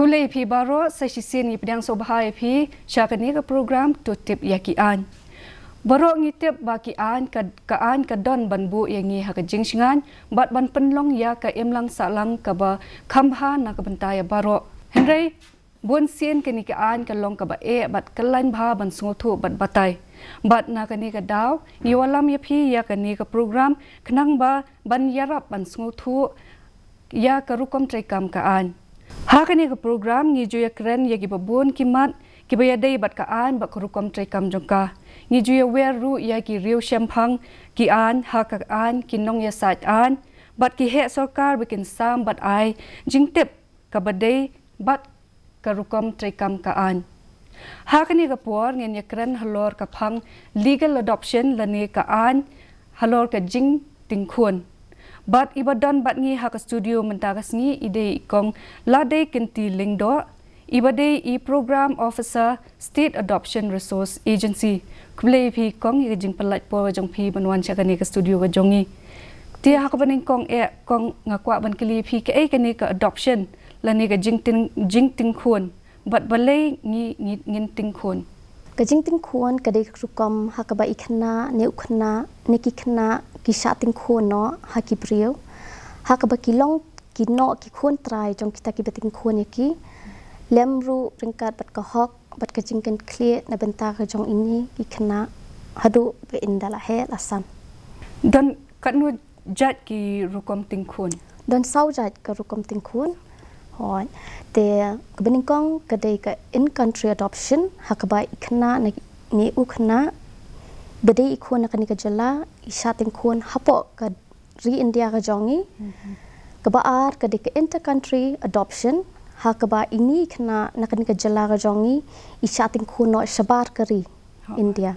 Kulai pi baro sa sisin ipidang sobahai pi syakani ke program tutip yakian. Baro ngitip bakian kaan kadon banbu yang ngi hakajing singan bat ban penlong ya ka imlang salang ka ba kambha na ka bentaya baro. Henry bun sien kini kaan kalong ka ba bat kalain bha ban sungotu bat batai. Bat na kani ka daw ni walam ya pi ya kani ka program kenang ba ban yarap ban sungotu ya ka rukom trekam kaan. Hakani ka program ngi juya keren ya gibabun kimat kibaya day bat kaan bat kurukom trekam jongka ngi juya weru ya ki riu shampang ki an hakaan kinong ya sat an bat ki he sarkar bikin sam bat ai jingtip ka badai bat karukom trekam kaan. Hakani ka por ngi ya keren halor ka phang legal adoption lani kaan halor ka jing ting Khun. Bat ibadan bat ngi hak studio mentakas ngi ide ikong lade kenti lingdo ibade i program officer state adoption resource agency kuble phi kong i jing palat po jong phi banwan chakani ka studio ka jongi ti hak baning kong kong ngakwa ban kali phi ke kani ka adoption lani ka jing ting Khun bat balai ngin ting Khun Kajing ting Khun kadai rukom hakaba ikna ne ukna neki khna kisha ting Khun no haki brio hakaba kilong kino ki Khun trai jong kita ki bating Khun yaki lemru ringkat bat kahok bat kajing kan clear na benta ka jong ini ikna hadu be indala he lasan dan kanu jat ki rukom ting Khun don sau jat ka rukom ting Khun hoi te kebening kong kadai ka in country adoption hakaba ikna ni ukna bedai ikhun nakani ka jala isha ting Khun hapo ka re India ka jongi kabaar kadai ka inter country adoption hakaba ini kena nakani ka jala ka jongi isha ting Khun no shabar kari India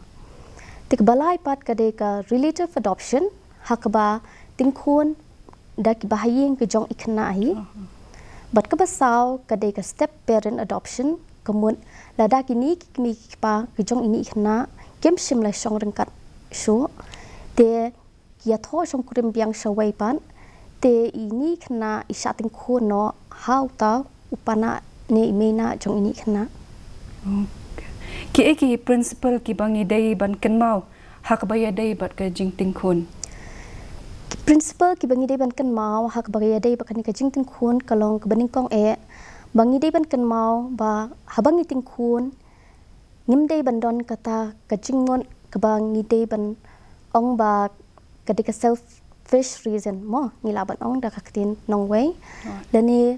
te balai pat kadai ka relative adoption hakaba ting Khun dak bahayeng ka jong ikna hi bat ka basaw kadai ka step parent adoption kemun lada kini kimi pa kijong ini ikna kem sim la song rengkat shu te kia tho song kurim biang shawai pan te ini kena isha ting Khun no how ta upana ne imena jong ini kena ki principal ki bangi dai ban kenmau hak baya dai bat ka jing ting Khun principal ki bangi dai ban kan mau hak bagaya dai bakani ka jing ting Khun kalong ka baning kong bangi dai ban kan mau ba habangi ting Khun ngim dai ban don kata ka jingon ka bangi dai ban ong ba ka dika selfish reason mo ngila ban ong da kaktin nong way lani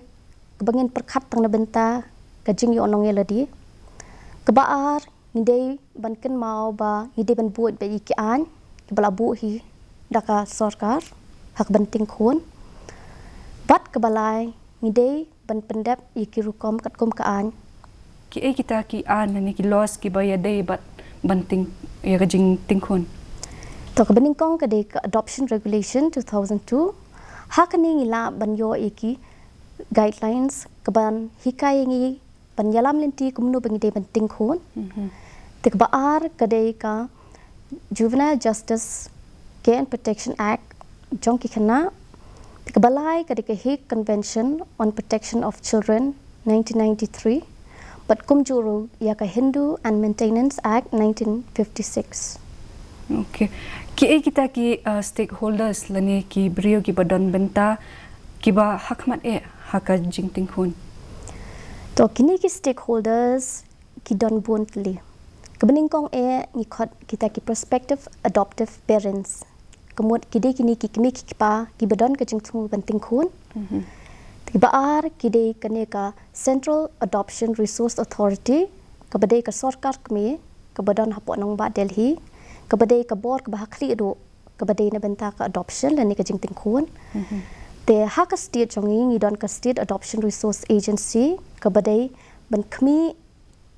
ka bangin perkhat tang na benta ka jing yo nong yeladi ka baar ngidai ban kan mau ba ngidai ban buat ba iki an ki bala bu hi daka sarkar hak banting Khun bat kebalai ngidei ban pendap iki rukom kat kom kaan ki kita ki an ni ki los ki baya dai bat banting ya jing ting Khun to ka baning kong ka dei adoption regulation 2002 hakani ngila ban yo iki guidelines ka ban hikai ngi ban yalam lenti kumnu bangi dei banting Khun te ka baar ka dei ka juvenile justice Care and Protection Act jong ki khana balai kadika Hague Convention on Protection of Children 1993 but kumjuru ya ka Hindu and Maintenance Act 1956 okay ki kita ki stakeholders lani ki brio ki badan benta ki ba hakmat haka jing ting Khun to kini ki stakeholders ki don buntli kebening kong ngikot kita ki prospective adoptive parents kemudian kide kini kimi kipa kibadon ke jingtung banting Khun tibaar kide kane ka Central Adoption Resource Authority kabadai ka sarkar kmi kabadon hapo nong ba Delhi kabadai ka bor ka bahakli do kabadai na benta ka adoption lani ka jingting Khun te haka state jongi ngidon ka State Adoption Resource Agency kabadai ban kmi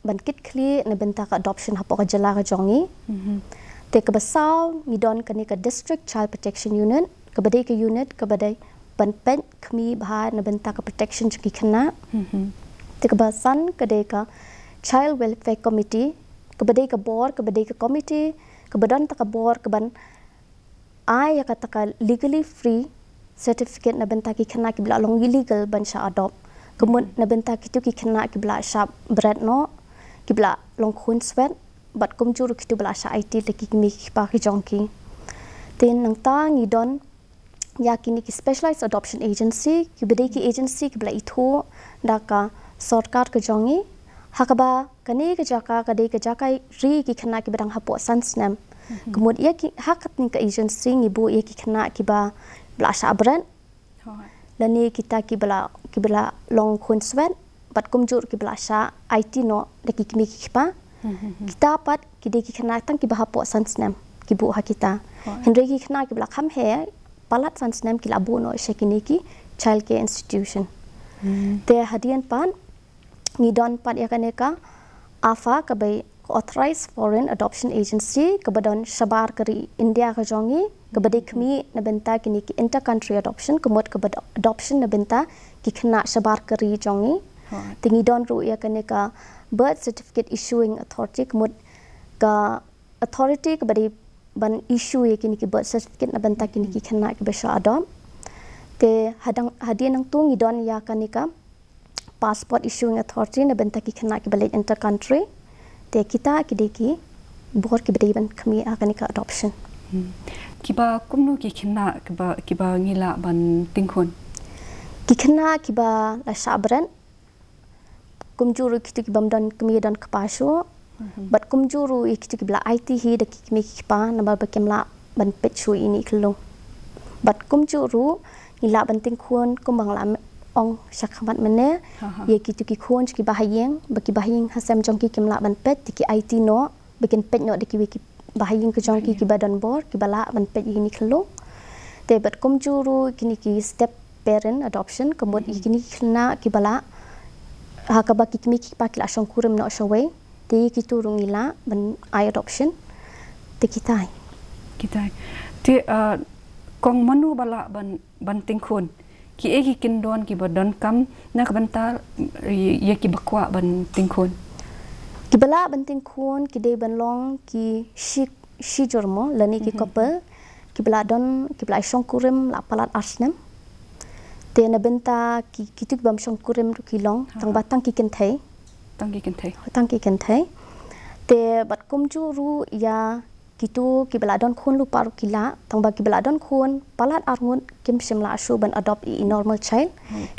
ban kit kli na benta ka adoption hapo ka jala ka jongi te ka basaw ngidon kani ka District Child Protection Unit kabadai ka unit kabadai ban pen kmi bahar na benta ka protection ki khana te ka basan kadai ka Child Welfare Committee kabadai ka board kabadai ka committee kabadan ta ka board kaban ay ka legally free certificate na benta ki khana ki bila long illegal ban sha adopt Kemudian nabenta kitu ki kena ki bela sharp bread no ki bela long khun sweat bat kum juru kitu bela sha IT le ki mi ki pa ki jongki. Ten nang ta ngi don ya kini ki specialized adoption agency ki bede ki agency ki bela itu daka sarkar ke jongi hakaba kani ke jaka kade ke jaka ri ki kena ki bedang hapo sansnam. Kemudian ki hakat ni ke agency ngi bu ye ki kena ki ba bela sha bread. Lani kita ki bela long khun sweat bat kumjur ki bela sha IT no de ki mi ki pa kita pat ki de ki kena tang ki ba hapo sansnam ki bu ha kita henry ki kena ki bela kham he palat sansnam ki labu no shekini ki child care institution te hadian pan ni don pat ya kaneka afa ka bai authorized foreign adoption agency kabadon shabar kari India ka jongi kabade kami nabenta kini ki inter country adoption kumot kabad adoption nabenta ki khna shabar kari jongi tingi don ru ya kaneka birth certificate issuing authority kumot ka authority kabade ban issue ye kini ki birth certificate nabenta kini ki khna ki besha adom te hadian nang tu ngi don ya kaneka passport issuing authority nabenta ki khna ki balik inter country te kita kideki bor ki beriban kami akan ka adoption kiba kumnu ki khina kiba ngila ban tingkhun ki khina kiba la sabran kumjuru kitu ki bamdan kami dan kapasho bat kumjuru kitu ki bla IT hi de ki mi ki pa na ba kemla ban pechu ini klung bat kumjuru ngila ban tingkhun kumbang la ong syakhamat mene ye kitu ki khon ki bahayeng baki bahayeng hasam jongki kimla ban pet ki IT no bikin pet no de ki bahayeng ke jongki ki badan bor ki bala ban pet ini khlo te bat kum juru kini ki step parent adoption kemod kini khna ki bala ha ka baki kimi ki pa ki la shong kurim no shaway te ki turung ila ban I adoption te kitai te kong manu bala ban tingkhun ki egi kindon ki badon kam na kabanta ye ki bakwa ban tingkhun ki bala ban tingkhun ki de ban long ki shi jormo lani ki couple ki bala don ki bala shong kurim la palat arsnem te na benta ki kituk bam shong kurim ru ki long tang batang ki kenthai te bat kumju ru ya kitu ki bala don khun lu paru kila tang ba ki bala don khun palat arngun kim simla shu ban adopt i normal child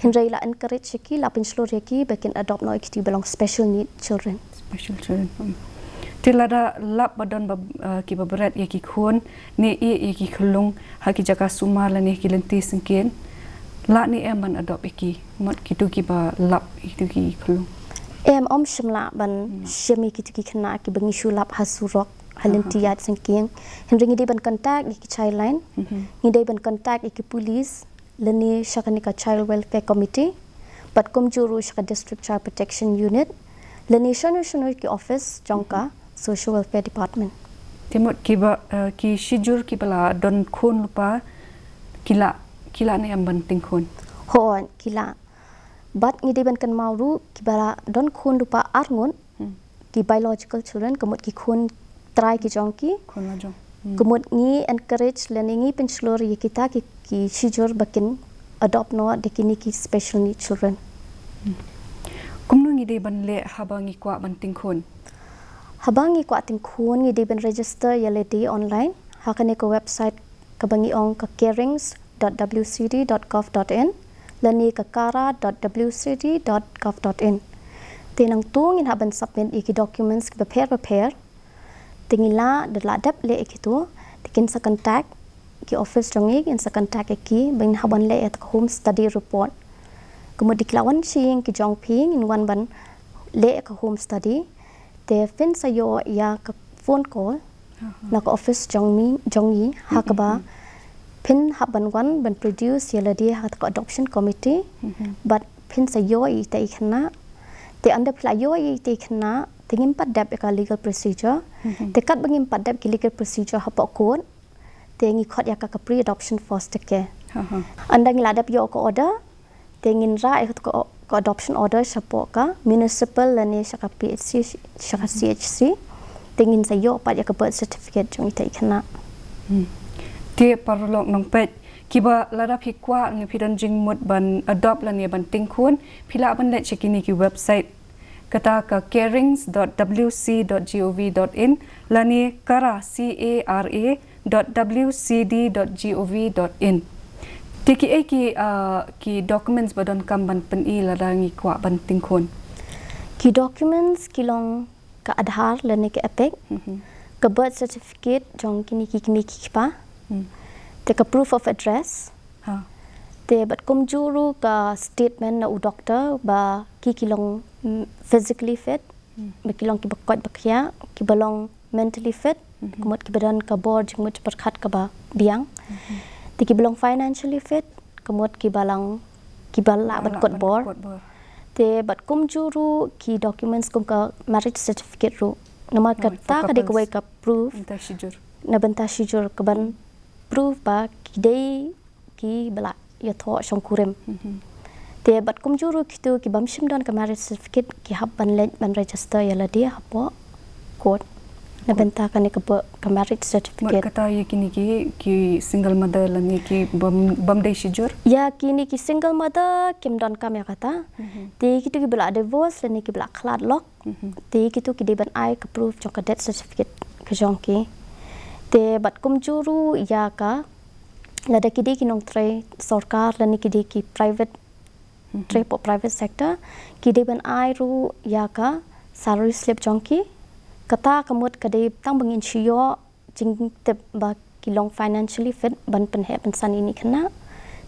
hinrei la encourage ki la pinslor ki bakin adopt no ki belong special need children tilada lap badon ki babret ye ki khun ni ye ki khulung ha ki jaka suma la ni ki lenti singken la ni em ban adopt ki mot kitu ki ba lap itu ki khulung em om simla ban shemi kitu ki khna ki bangi shu lap hasurok halentiyat sengking henry ngide ban contact ki child line ngide ban contact ki police leni shakanika child welfare committee bat kum juru shaka district child protection unit leni shanu ki office jongka social welfare department timot ki shijur ki bala don khun lupa kila ne amban tingkhun ho kila bat ngide ban kan mauru ki bala don khun lupa arngun ki biological children kemut ki khun try ki jongki kemud ni encourage learning ni penslor ye kita ki shijur bakin adopt no de kini ki special need children kumnu ngi de ban le habangi kwa ban tingkhun ngi de ban register yaledi online hakane ko website kabangi ong ka carings.wcd.gov.in lani ka kara.wcd.gov.in tinang tungin haban submit iki documents prepare tingila deladap le ekitu tikin sa contact ki office jongi in sa contact ki bin haban le at home study report kemudian diklawan sing ki jong ping in one ban le ka home study te fin sa yo ya ka phone call na ka office jongi hakaba pin haban one ban produce yala dia hat ka adoption committee but pin sa yo I te khna te anda pla yo I te khna tingin padap ka legal procedure tekat bangim padap ki legal procedure hapok kon tengi khot ya ka pre adoption foster care anda ngiladap yo ko order tengin ra ko adoption order sapok ka municipal lani saka PHC saka CHC tengin sa yo pat ya ka birth certificate jong ite khana Ti parolok nong pet kiba lara phikwa ngi phidan jingmut ban adopt la ne ban tingkhun phila ban le chekini ki website kata ka carings.wc.gov.in lani cara.wcd.gov.in tiki ki documents badon kam ban pen I lara ngi kwa ban tingkhun ki documents kilong ka Aadhaar lani ke epic ka birth certificate jong kini ki pa te ka proof of address te bat kum juru ka statement na u doctor ba ki kilong physically fit ba kilong ki bakot bakya ki balong mentally fit kumot ki badan ka board jimut perkhat ka ba biang te ki balong financially fit kumot ki bala ban kot board te bat kum juru ki documents kum ka marriage certificate ru nama kata ka de ka proof na banta shijur ka ban proof ba kidai ki bala ya tho shong kurem te bat kum juru kitu ki bam shim don ka marriage certificate ki hab ban let ban register ya la dia hapo court na benta ka ne ka marriage certificate kata ye kini ki single mother la ni ki bam dai shijur ya kini ki single mother kim don kam ya kata te kitu ki bala divorce la ni ki bala khlad lok te kitu ki de ban ai ka proof jong ka death certificate ka jong ki te bat kum juru ya ka lada kidi ki nong trai sarkar lani kidi ki private trai po private sector kidi ban ai ru ya ka salary slip jongki kata kamut kadi tang bangin chiyo jing tep ba kilong financially fit ban pen he ban san ini kena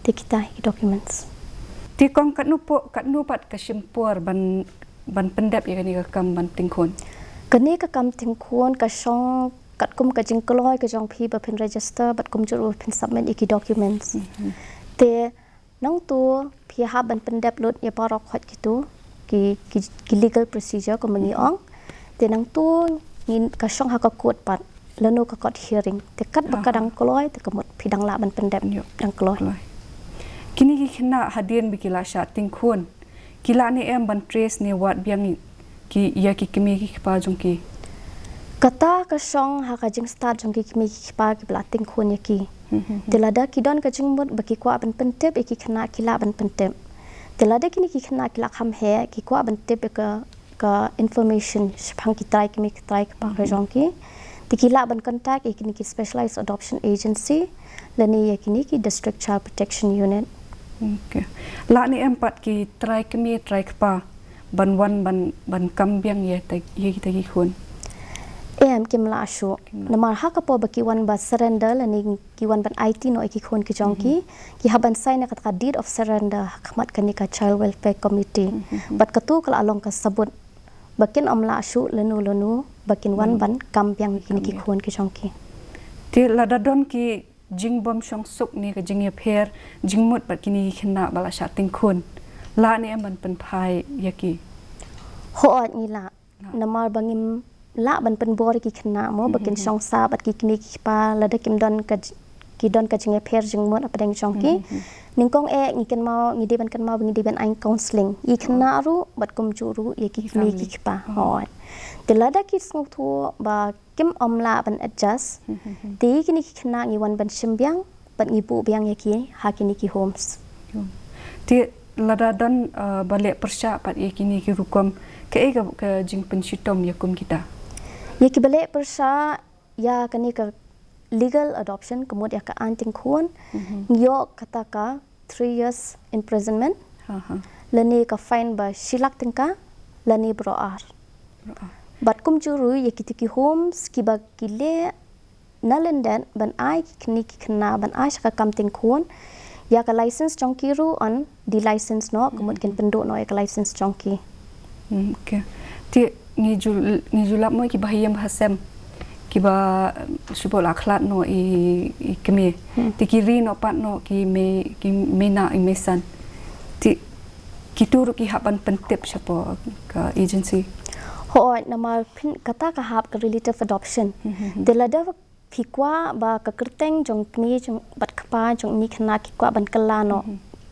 te kita documents ti kong kat nu pat ka shimpur ban pendap ya kani ka kam ban tingkhon kani ka kam tingkhon ka shong kat kum ka jing kloi ka jong phi ba pen register bat kum juru pen submit iki documents te nang tu phi ha ban pendap lot ya parok khot gitu ki legal procedure ko mangi ong te nang tu ni ka shong ha ka court pat lanu ka court hearing te kat ba kadang kloi te kamut phi dang la ban pendap dang kloi kini ki khna hadien bikila sha tingkhon kila ni em ban trace ni wat biang ki ya ki kimi ki pa jong ki kata ka shong ha ka jing start jong ki mi pa ki bla ting khon yaki telada ki don ka jing mut baki kwa ban pentep ki khna kila ban pentep telada kini ki khna kila kham he ki kwa ban tep ka information phang ki try ki mi try ka pa jong ki tikila ban contact ki specialized adoption agency lani yakini ki district child protection unit okay la ni empat ki try ki mi try ka pa ban kam biang ye ta ki khon em kim la shu namar ha ka po baki wan ba surrender lani ki wan ban IT no ki khon ki jong ki haban sign ka deed of surrender khmat kani ka child welfare committee bat ka tu kala along ka sabut bakin amla shu lanu bakin wan ban kam biang ki khon ki jong ki ti la da don ki jing bom shong suk ni ka jing ye pher jing mut bat kini khna bala sha ting khon la ni em ban pen phai yaki ho ni la namar bangim la ban pen bor ki khna mo bakin shong sa bat ki kini ki pa la da kim don ka jing ye pher jing mut apeng jong ki ning kong ngi ken ma ngi de ban ai counseling i khna ru bat kum ju ru ye ki kini ki pa ho te la da ki sng thu ba kim omla ban adjust te kini ki khna ngi wan ban shimbyang bat ngi bu byang ye ki ha kini ki homes ti la da don bale persha pat ye kini ki rukom ka jing pen shitom yakum kita ye ki bale persha ya kani ka legal adoption kemud ya ka anting khon yo kata ka 3 years imprisonment lani ka fine ba shilak tingka lani broar bat kum juru ye ki homes ki ba kile nalendan ban ai kini ki khna ban ai ka kam ting khon ya ka license chongki ru on di license no kemud ken pendo no ya ka license chongki okay ti ngi julap mo ki bahiyam hasem ki ba subol akhlat no i kemi ti kiri no pat no ki me na i mesan ti kitur ki haban pentep siapa ka agency ho nama pin kata ka hab ka relative adoption delada phikwa ba ka kerteng jong kmi jong bat khpa jong ni khna ki kwa ban kala no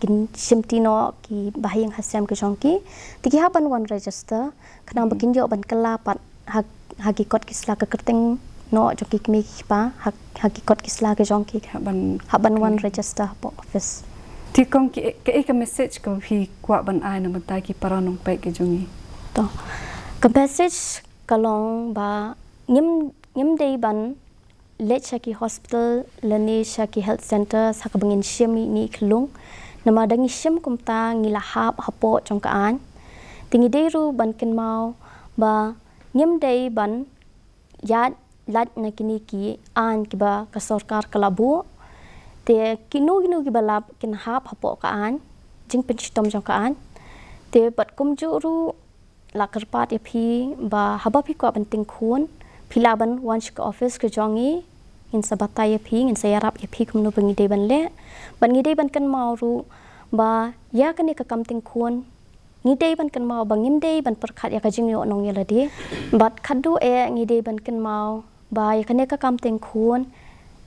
kin simtino ki bahiyang hasam ke jong ki ti ki haban wan register khna bakin yo ban kala pat hagi kot kisla ka kerteng no jo ki mi ki pa hakikot kisla ke jong ki haban one register po office thì con cái message của phi qua ban ai nó tay ki para nong pe ke jungi to ka message kalong ba ngim dei ban let shaki hospital lani shaki health center sakabangin shimi ni klung nama dangi shim kumta ngila hapo trong ka an tingi dei ru ban ken mau ba ngim dei ban ya lat na kini ki an ki ba ka sarkar kalabu te kinu ki balap kin hapo ka an jing pen stom trong ka an te bat kum ju ru la karpat ya phi ba haba phi ko ban ting khun philaban wanch ka office ke jongi in sabata ya phi in sayarap ya phi kum no bangi de ban le ban ngi de ban kan mau ru ba ya kan ka kam ting khun ngi de ban kan mau bangim de ban perkhat ya ka jing yo nong yela de bat khadu e ngi de ban kan mau ba ya kan ka kam ting khun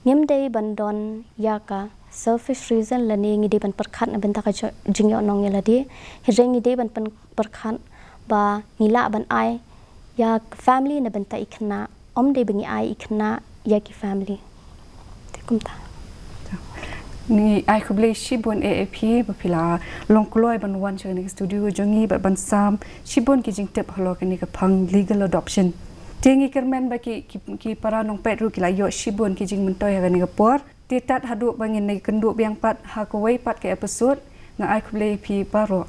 ngim de ban don ya ka selfish reason la ni ngi de ban perkhat na ben ta ka jing yo nong yela de he ngi de ban perkhat ba ngila ban ai ya family na ben ta ikna om de bangi ai ikna ya ki family te kum ta ni ai khuble shibon AAP ba phila longkloi ban wan chani studio jongi ba ban sam shibon ki jing tep holo kani ka phang legal adoption tingi kermen ba ki para nong pet ru ki la yo shibon ki jing mentoy kani ka por ti tat hadu bangin nei kendu biang pat ha ko wei pat ke episode nga ai khuble AAP paro